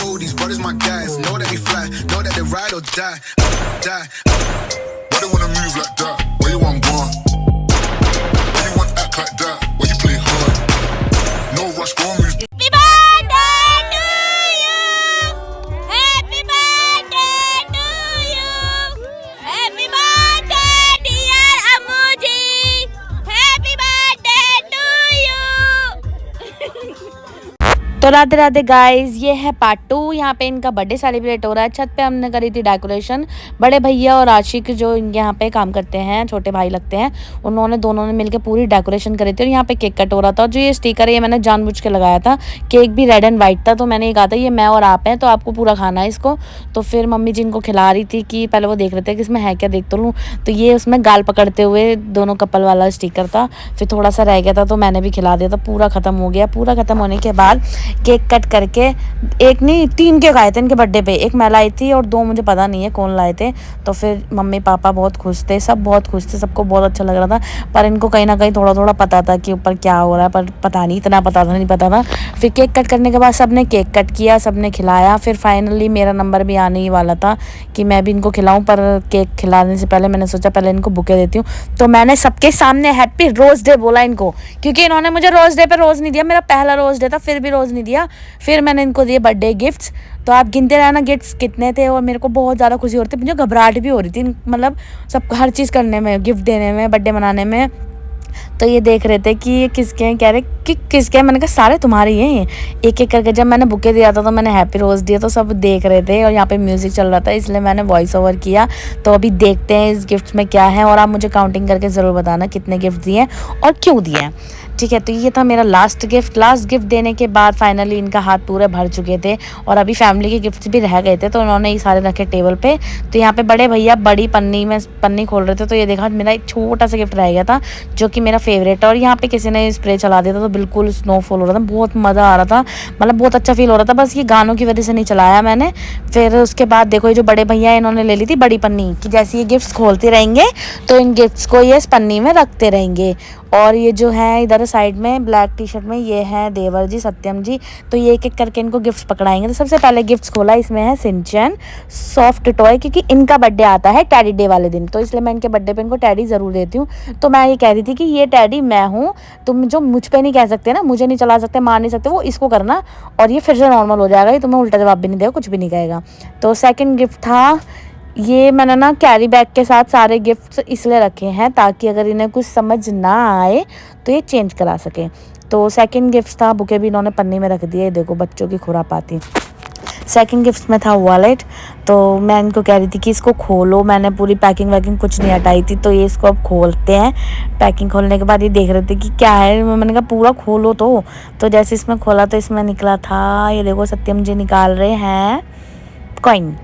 know these brothers my guys. Know that we fly, know that they ride or die. Die. Why they wanna move like that? Where you want gone? Why you want act like that? Why you play hard? No rush, go on move. Happy birthday to you. Happy birthday to you. Happy birthday dear Amuji. Happy birthday to you. तो Radhe Radhe guys, ये है part 2। यहाँ पे इनका birthday celebrate हो रहा है। छत पे हमने करी थी डेकोरेशन। बड़े भैया और आशिक जो इनके यहाँ पे काम करते हैं, छोटे भाई लगते हैं, उन्होंने दोनों ने मिलकर पूरी डेकोरेशन करी थी। और यहाँ पे केक कट हो रहा था। जो ये स्टिकर है ये मैंने जानबूझ के लगाया था। केक भी रेड एंड वाइट था, तो मैंने ये कहा था ये मैं और आप हैं तो आपको पूरा खाना है इसको। तो फिर मम्मी जी इनको खिला रही थी कि पहले वो देख रहे थे कि इसमें है क्या, देख तो लूँ। तो ये उसमें गाल पकड़ते हुए दोनों कपल वाला स्टिकर था। फिर थोड़ा सा रह गया था तो मैंने भी खिला दिया था। पूरा ख़त्म हो गया। पूरा ख़त्म होने के बाद केक कट करके, एक नहीं 3 केक आए थे इनके बर्थडे पे। एक मैं लाई थी और 2 मुझे पता नहीं है कौन लाए थे। तो फिर मम्मी पापा बहुत खुश थे, सब बहुत खुश थे, सबको बहुत अच्छा लग रहा था। पर इनको कहीं ना कहीं थोड़ा थोड़ा पता था कि ऊपर क्या हो रहा है, पर पता नहीं, इतना पता था नहीं पता था। फिर केक कट करने के बाद सबने केक कट किया, सबने खिलाया। फिर फाइनली मेरा नंबर भी आने ही वाला था कि मैं भी इनको खिलाऊं। पर केक खिलाने से पहले मैंने सोचा पहले इनको बुके देती हूँ। तो मैंने सबके सामने हैप्पी रोज़ डे बोला इनको, क्योंकि इन्होंने मुझे रोज़ डे पे रोज़ नहीं दिया। मेरा पहला रोज़ डे था, फिर भी रोज़ नहीं दिया। फिर मैंने इनको दिए बर्थडे गिफ्ट्स। तो आप गिनते रहना गिफ्ट्स कितने थे। और मेरे को बहुत ज़्यादा खुशी हो रही थी, मुझे घबराहट भी हो रही थी, मतलब सब हर चीज़ करने में, गिफ्ट देने में, बर्थडे मनाने में। तो ये देख रहे थे कि ये किसके हैं, कह रहे कि किसके हैं। मैंने कहा सारे तुम्हारे ही हैं ये। एक एक करके जब मैंने बुके दिया था तो मैंने हैप्पी रोज़ दिया, तो सब देख रहे थे। और यहाँ पे म्यूज़िक चल रहा था, इसलिए मैंने वॉइस ओवर किया। तो अभी देखते हैं इस गिफ्ट में क्या है। और आप मुझे काउंटिंग करके ज़रूर बताना कितने गिफ्ट दिए हैं और क्यों दिए हैं, ठीक है। तो ये था मेरा लास्ट गिफ्ट। लास्ट गिफ्ट देने के बाद फाइनली इनका हाथ पूरे भर चुके थे और अभी फैमिली के गिफ्ट्स भी रह गए थे। तो उन्होंने ये सारे रखे टेबल पे। तो यहाँ पे बड़े भैया बड़ी पन्नी खोल रहे थे। तो ये देखा मेरा एक छोटा सा गिफ्ट रह गया था जो कि मेरा फेवरेट है। और यहाँ पे किसी ने स्प्रे चला दिया था तो बिल्कुल स्नोफॉल हो रहा था, बहुत मज़ा आ रहा था, मतलब बहुत अच्छा फील हो रहा था। बस ये गानों की वजह से नहीं चलाया मैंने। फिर उसके बाद देखो ये जो बड़े भैया है इन्होंने ले ली थी बड़ी पन्नी कि जैसे ये गिफ्ट्स खोलते रहेंगे तो इन गिफ्ट्स को ये इस पन्नी में रखते रहेंगे। और ये जो है इधर साइड में ब्लैक टी शर्ट में ये है देवर जी, सत्यम जी। तो ये एक एक करके इनको गिफ्ट्स पकड़ाएंगे। तो सबसे पहले गिफ्ट्स खोला, इसमें है सिंचन सॉफ्ट टॉय, क्योंकि इनका बर्थडे आता है टैडी डे वाले दिन। तो इसलिए मैं इनके बर्थडे पे इनको टैडी ज़रूर देती हूँ। तो मैं ये कह रही थी कि ये टैडी मैं हूँ, तुम जो मुझ पे नहीं कह सकते ना, मुझे नहीं चला सकते, मार नहीं सकते, वो इसको करना और ये फिर से नॉर्मल हो जाएगा। ये तुम्हें उल्टा जवाब भी नहीं देगा, कुछ भी नहीं कहेगा। तो सेकेंड गिफ्ट था ये, मैंने ना कैरी बैग के साथ सारे गिफ्ट्स इसलिए रखे हैं ताकि अगर इन्हें कुछ समझ ना आए तो ये चेंज करा सकें। तो सेकंड गिफ्ट था, बुके भी इन्होंने पन्नी में रख दिए, देखो बच्चों की खुरापाती। सेकंड गिफ्ट में था वॉलेट। तो मैं इनको कह रही थी कि इसको खोलो, मैंने पूरी पैकिंग वैकिंग कुछ नहीं हटाई थी। तो ये इसको अब खोलते हैं। पैकिंग खोलने के बाद ये देख रहे थे कि क्या है, मैंने कहा पूरा खोलो। तो जैसे इसमें खोला तो इसमें निकला था, ये देखो सत्यम जी निकाल रहे हैं कॉइन।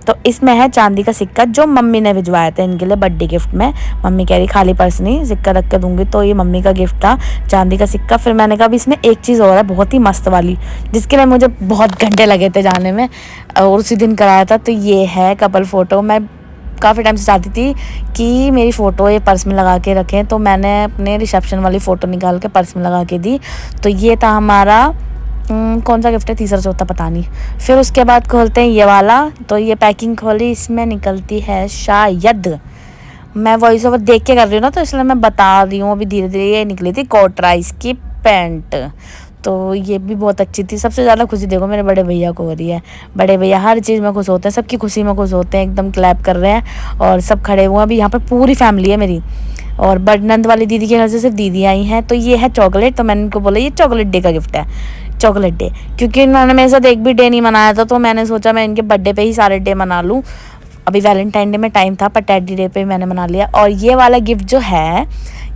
तो इसमें है चांदी का सिक्का जो मम्मी ने भिजवाया था इनके लिए बर्थडे गिफ्ट में। मम्मी कह रही खाली पर्स नहीं, सिक्का रख के दूंगी। तो ये मम्मी का गिफ्ट था, चांदी का सिक्का। फिर मैंने कहा इसमें एक चीज़ और है बहुत ही मस्त वाली, जिसके लिए मुझे बहुत घंटे लगे थे जाने में और उसी दिन कराया था। तो ये है कपल फ़ोटो। मैं काफ़ी टाइम से चाहती थी कि मेरी फ़ोटो ये पर्स में लगा के रखें, तो मैंने अपने रिसेप्शन वाली फ़ोटो निकाल के पर्स में लगा के दी। तो ये था हमारा कौन सा गिफ्ट है, तीसरा चौथा पता नहीं। फिर उसके बाद खोलते हैं ये वाला। तो ये पैकिंग खोली, इसमें निकलती है शायद, मैं वॉइस ओवर देख के कर रही हूँ ना तो इसलिए मैं बता रही हूँ। अभी धीरे धीरे ये निकली थी कोटराइज की पैंट। तो ये भी बहुत अच्छी थी। सबसे ज़्यादा खुशी देखो मेरे बड़े भैया को हो रही है। बड़े भैया हर चीज़ में खुश होते हैं, सबकी खुशी में खुश होते हैं, एकदम क्लैप कर रहे हैं और सब खड़े हुए हैं। अभी यहाँ पर पूरी फैमिली है मेरी। और नंद वाली दीदी के घर से सिर्फ दीदी आई हैं। तो ये है चॉकलेट। तो मैंने इनको बोला ये चॉकलेट डे का गिफ्ट है, चॉकलेट डे, क्योंकि इन्होंने मेरे साथ एक भी डे नहीं मनाया था। तो मैंने सोचा मैं इनके बर्थडे पे ही सारे डे मना लूँ। अभी वैलेंटाइन डे में टाइम था पर टैडी डे पे मैंने मना लिया। और ये वाला गिफ्ट जो है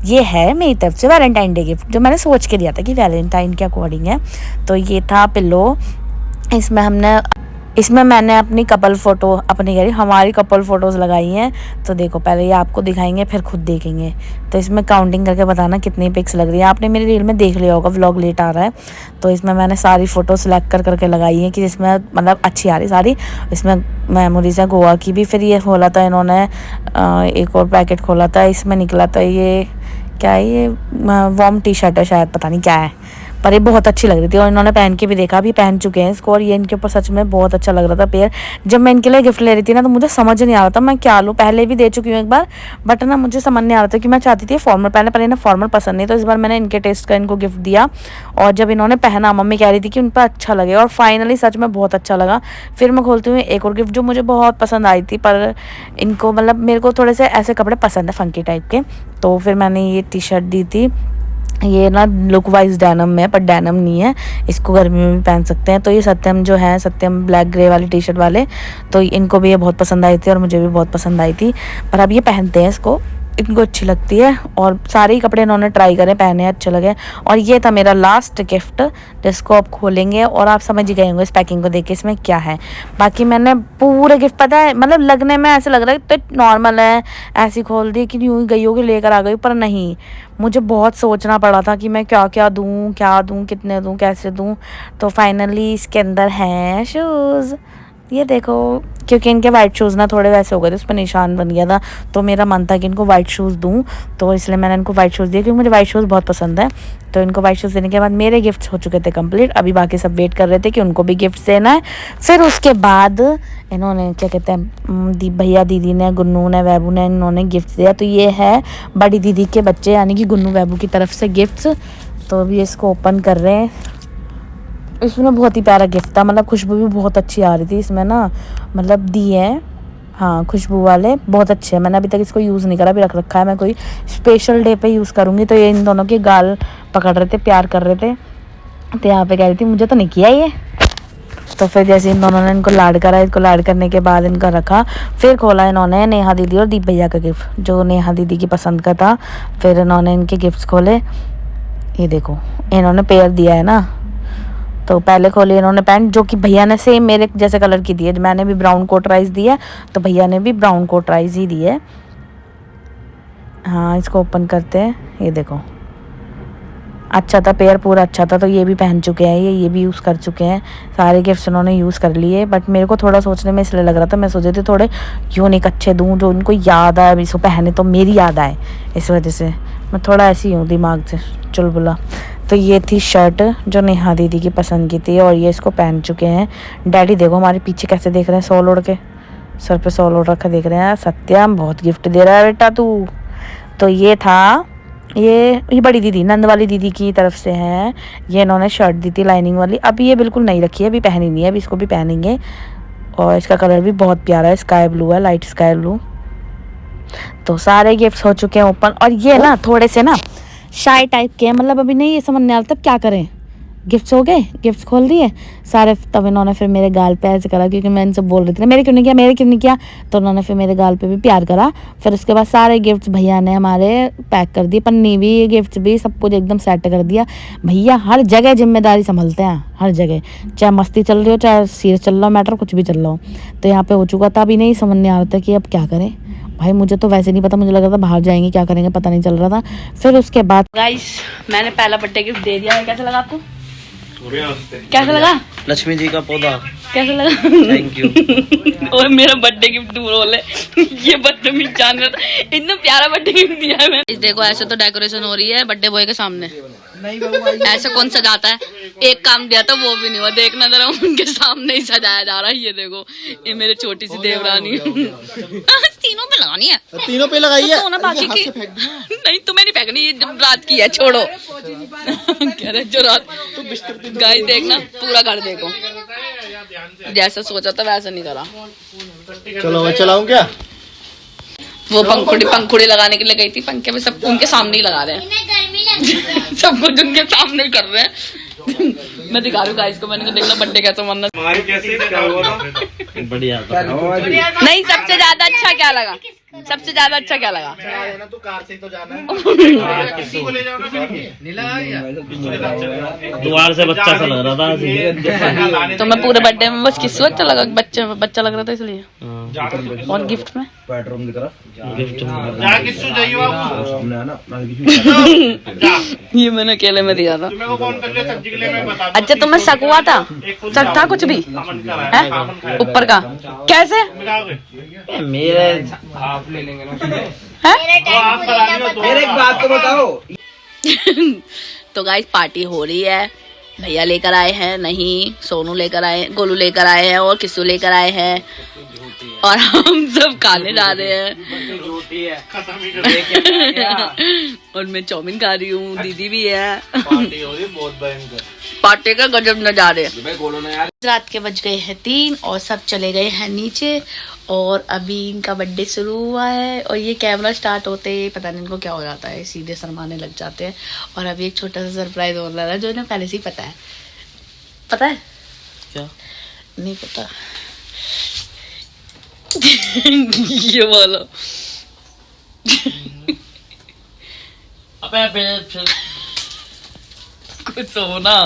ये है मेरी तरफ से वैलेंटाइन डे गिफ्ट, जो मैंने सोच के दिया था कि वैलेंटाइन के अकॉर्डिंग है। तो ये था पिलो। इसमें मैंने अपनी कपल फ़ोटो, अपनी कह रही हमारी कपल फ़ोटोज़ लगाई हैं। तो देखो पहले ये आपको दिखाएंगे फिर खुद देखेंगे। तो इसमें काउंटिंग करके बताना कितनी पिक्स लग रही है। आपने मेरी रील में देख लिया होगा, व्लॉग लेट आ रहा है। तो इसमें मैंने सारी फ़ोटो सेलेक्ट करके लगाई हैं कि जिसमें मतलब अच्छी आ रही सारी। इसमें मेमोरीज है गोवा की भी। फिर ये खोला था इन्होंने, एक और पैकेट खोला था, इसमें निकला था ये क्या है, ये वार्म टी शर्ट है शायद, पता नहीं क्या है, पर ये बहुत अच्छी लग रही थी और इन्होंने पहन के भी देखा, अभी पहन चुके हैं इसको और ये इनके ऊपर सच में बहुत अच्छा लग रहा था पेयर। जब मैं इनके लिए गिफ्ट ले रही थी ना तो मुझे समझ नहीं आ रहा था मैं क्या लूँ, पहले भी दे चुकी हूँ एक बार, बट ना मुझे समझ नहीं आ रहा था कि मैं चाहती थी फॉर्मल पहने, पर इन्हें फॉर्मल पसंद नहीं, तो इस बार मैंने इनके टेस्ट का इनको गिफ्ट दिया और जब इन्होंने पहना मम्मी कह रही थी कि उन पर अच्छा लगे और फाइनली सच में बहुत अच्छा लगा। फिर मैं खोलती हूँ एक और गिफ्ट जो मुझे बहुत पसंद आई थी, पर इनको मतलब मेरे को थोड़े से ऐसे कपड़े पसंद है फंकी टाइप के, तो फिर मैंने ये टी शर्ट दी थी। ये ना लुक वाइज डेनम में, पर डेनम नहीं है, इसको गर्मी में भी पहन सकते हैं। तो ये सत्यम जो है, सत्यम ब्लैक ग्रे वाली टी शर्ट वाले, तो इनको भी ये बहुत पसंद आई थी और मुझे भी बहुत पसंद आई थी, पर अब ये पहनते हैं इसको, इनको अच्छी लगती है और सारे ही कपड़े इन्होंने ट्राई करे, पहने अच्छे लगे। और ये था मेरा लास्ट गिफ्ट जिसको आप खोलेंगे और आप समझ ही गए होंगे इस पैकिंग को देख के इसमें क्या है। बाकी मैंने पूरे गिफ्ट, पता है मतलब लगने में ऐसे लग रहा है तो नॉर्मल है, ऐसी खोल दी कि यूँ ही गई होगी लेकर आ गई, पर नहीं, मुझे बहुत सोचना पड़ा था कि मैं क्या क्या दूँ, कितने दूँ, कैसे दूँ। तो फाइनली इसके अंदर हैं शूज़, ये देखो, क्योंकि इनके वाइट शूज़ ना थोड़े वैसे हो गए थे, उस पर निशान बन गया था, तो मेरा मन था कि इनको वाइट शूज़ दूँ, तो इसलिए मैंने इनको वाइट शूज़ दिए क्योंकि मुझे वाइट शूज़ बहुत पसंद है। तो इनको वाइट शूज़ देने के बाद मेरे गिफ्ट्स हो चुके थे कंप्लीट, अभी बाकी सब वेट कर रहे थे कि उनको भी गिफ्ट्स देना है। फिर उसके बाद इन्होंने क्या कहते हैं, भैया दीदी ने, गुन्नू ने, वैबू ने, इन्होंने गिफ्ट दिया। तो ये है बड़ी दीदी के बच्चे यानी कि गुन्नू वैबू की तरफ से गिफ्ट्स, तो अभी इसको ओपन कर रहे हैं। इसमें बहुत ही प्यारा गिफ्ट था, मतलब खुशबू भी बहुत अच्छी आ रही थी इसमें ना, मतलब दिए हैं, हाँ खुशबू वाले बहुत अच्छे हैं। मैंने अभी तक इसको यूज़ नहीं करा, अभी रख रखा है, मैं कोई स्पेशल डे पे यूज़ करूँगी। तो ये इन दोनों के गाल पकड़ रहे थे, प्यार कर रहे थे, तो यहाँ पे कह रही थी मुझे तो नहीं किया ये। तो फिर जैसे इन दोनों ने इनको लाड करा, इसको लाड करने के बाद इनका रखा, फिर खोला इन्होंने नेहा दीदी और दीप भैया का गिफ्ट जो नेहा दीदी की पसंद का था। फिर इन्होंने इनके गिफ्ट्स खोले, ये देखो इन्होंने पेयर दिया है ना, तो पहले खोली इन्होंने पैंट जो कि भैया ने सेम मेरे जैसे कलर की दी है, मैंने भी ब्राउन कोट राइस दिया तो भैया ने भी ब्राउन कोट राइस ही दी है। हाँ इसको ओपन करते हैं, ये देखो अच्छा था पेयर, पूरा अच्छा था। तो ये भी पहन चुके हैं, ये भी यूज़ कर चुके हैं, सारे गिफ्ट्स उन्होंने यूज़ कर लिए। बट मेरे को थोड़ा सोचने में इसलिए लग रहा था, मैं सोच रही थी थोड़े यूनिक अच्छे दूँ जो उनको याद आए, इसको पहने तो मेरी याद आए, इस वजह से मैं थोड़ा ऐसी हूँ दिमाग से चुलबुला। तो ये थी शर्ट जो नेहा दीदी की पसंद की थी और ये इसको पहन चुके हैं। डैडी देखो हमारे पीछे कैसे देख रहे हैं, सॉल ओढ़ के, सर पे सॉल ओढ़ रखा देख रहे हैं, सत्यम बहुत गिफ्ट दे रहा है बेटा तू। तो ये था, ये बड़ी दीदी नंद वाली दीदी की तरफ से है, ये इन्होंने शर्ट दी थी लाइनिंग वाली, अभी ये बिल्कुल नहीं रखी है, अभी पहनी नहीं है, अभी इसको भी पहनेंगे। और इसका कलर भी बहुत प्यारा है, स्काई ब्लू है, लाइट स्काई ब्लू। तो सारे गिफ्ट्स हो चुके हैं ओपन, और ये ना थोड़े से ना शाई टाइप के हैं, मतलब अभी नहीं ये समझ नहीं आ रहा तब क्या करें। गिफ्ट्स हो गए, गिफ्ट्स खोल दिए सारे, तब इन्होंने फिर मेरे गाल पे ऐसे करा, क्योंकि मैं इनसे बोल रही थी ना मेरे क्यों नहीं किया, तो उन्होंने फिर मेरे गाल पे भी प्यार करा। फिर उसके बाद सारे गिफ्ट्स भैया ने हमारे पैक कर दिए, पन्नी भी, गिफ्ट्स भी, सब कुछ एकदम सेट कर दिया। भैया हर जगह जिम्मेदारी संभलते हैं, हर जगह, चाहे मस्ती चल रही हो, चाहे सीरियस चल रहा हो मैटर, कुछ भी चल रहा हो। तो यहाँ पे हो चुका था, अभी नहीं समझ नहीं आ रहा था कि अब क्या करें। भाई मुझे तो वैसे नहीं पता, मुझे लग रहा था बाहर जाएंगे, क्या करेंगे पता नहीं चल रहा था। फिर उसके बाद गाइस मैंने पहला बर्थडे गिफ्ट दे दिया है, कैसा लगा आपको? कैसा लगा? लक्ष्मी जी का पौधा कैसा लगा? Thank you. और मेरा बर्थडे गिफ्ट दूर हो ले, ये बदतमीज जानवर, इतना प्यारा बर्थडे गिफ्ट दिया है मैं। देखो ऐसे तो डेकोरेशन हो रही है बर्थडे बॉय के सामने, ऐसे कौन सजाता है? एक काम दिया था वो भी नहीं हुआ, देखना जरा उनके सामने ही सजाया जा रहा है। ये देखो ये मेरी छोटी सी देवरानी तीनों पे लगानी है, तीनों पे लगाई है, तो बाकी की नहीं तुम्हें नहीं फेंकनी, ये जब रात की है छोड़ो। कह रहे जो रात गाइस देखना पूरा कर देखो, जैसा सोचा था वैसा नहीं करा। चलो मैं चलाऊं क्या? वो पंखुड़ी लगाने के लिए गई थी, पंखे में सब उनके सामने ही लगा रहे हैं, सब कुछ उनके सामने कर रहे हैं। मैं दिखा रही हूँ गाइस को, मैंने कहा देखना बर्थडे कैसा मन्नत बढ़िया। नहीं सबसे ज्यादा अच्छा क्या लगा? सबसे ज्यादा अच्छा क्या लगा? तो कार से तो जाना है। द्वार से बच्चा सा लग रहा था, तो मैं पूरे बर्थडे में बस किस अच्छा लगा, बच्चा लग रहा था इसलिए। और गिफ्ट में बेडरूम की तरफ ये मैंने अकेले में दिया था। अच्छा तुम्हें शक हुआ था? शक था कुछ भी है ऊपर का? कैसे मेरे आप ले लेंगे ना, मेरे एक बात तो बताओ। तो गाइस पार्टी हो रही है, भैया लेकर आए हैं, नहीं सोनू लेकर आए, गोलू लेकर आए हैं और किसू लेकर आए हैं और हम सब खाने जा रहे हैं। और मैं चाउमीन खा रही हूँ, दीदी भी है। पार्टी हो रही है बहुत भयंकर, पार्टी का गजब नजारे। रात के बज गए हैं 3 और सब चले गए हैं नीचे और अभी इनका बर्थडे शुरू हुआ है और ये कैमरा स्टार्ट होते ही पता नहीं इनको क्या हो जाता है, सीधे शर्माने लग जाते हैं। और अभी एक छोटा सा सरप्राइज होने लगा जो इन्हें पहले से ही पता है। पता है क्या? नहीं पता। ये बोलो। अबे कुछ होना।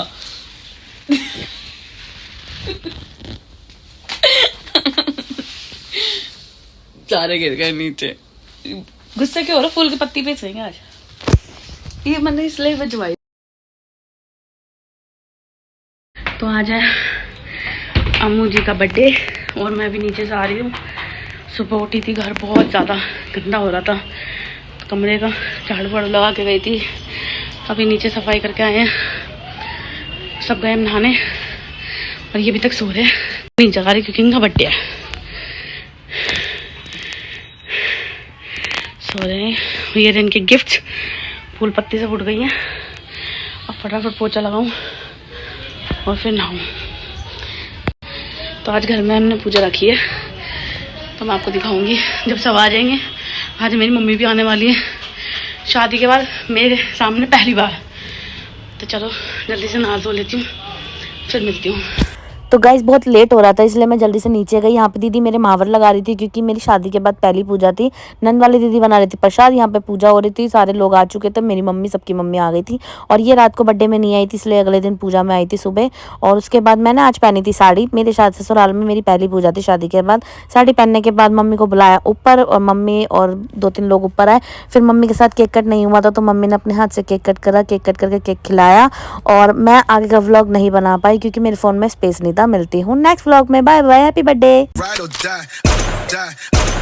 सारे गिर गए नीचे। गुस्से क्यों हो रहा? फूल की पत्ती पे सही आज ये मैंने इसलिए बजवाई। तो आज है अम्मू जी का बर्थडे और मैं भी नीचे से आ रही हूँ। सुबह उठी थी, घर बहुत ज़्यादा गंदा हो रहा था, तो कमरे का झाड़ू वाड़ू लगा के गई थी। अभी नीचे सफाई करके आए हैं, सब गए नहाने और ये अभी तक सो रहे हैं। नहीं जगा रही क्योंकि इनका बर्थडे है। सो रहे हैं। ये रहे इनके गिफ्ट, फूल पत्ती से फूट गई हैं। अब फटाफट पोछा लगाऊं और फिर नहाऊं। तो आज घर में हमने पूजा रखी है, तो मैं आपको दिखाऊंगी जब सब आ जाएंगे। आज मेरी मम्मी भी आने वाली है शादी के बाद मेरे सामने पहली बार। तो चलो जल्दी से नहा धो लेती हूँ, फिर मिलती हूँ। तो गाइस बहुत लेट हो रहा था इसलिए मैं जल्दी से नीचे गई। यहाँ पे दीदी मेरे मावर लगा रही थी क्योंकि मेरी शादी के बाद पहली पूजा थी। नंद वाली दीदी बना रही थी प्रसाद, यहाँ पे पूजा हो रही थी, सारे लोग आ चुके थे, मेरी मम्मी सबकी मम्मी आ गई थी। और ये रात को बर्थडे में नहीं आई थी इसलिए अगले दिन पूजा में आई थी सुबह। और उसके बाद मैंने आज पहनी थी साड़ी। मेरे शादी ससुराल में मेरी पहली पूजा थी शादी के बाद। साड़ी पहनने के बाद मम्मी को बुलाया ऊपर और मम्मी और 2-3 लोग ऊपर आए। फिर मम्मी के साथ केक कट नहीं हुआ था तो मम्मी ने अपने हाथ से केक कट करा, केक कट करके केक खिलाया। और मैं आगे का व्लॉग नहीं बना पाई क्योंकि मेरे फ़ोन में स्पेस नहीं था। मिलती हूँ नेक्स्ट व्लॉग में, bye bye, happy birthday. Ride or die, die.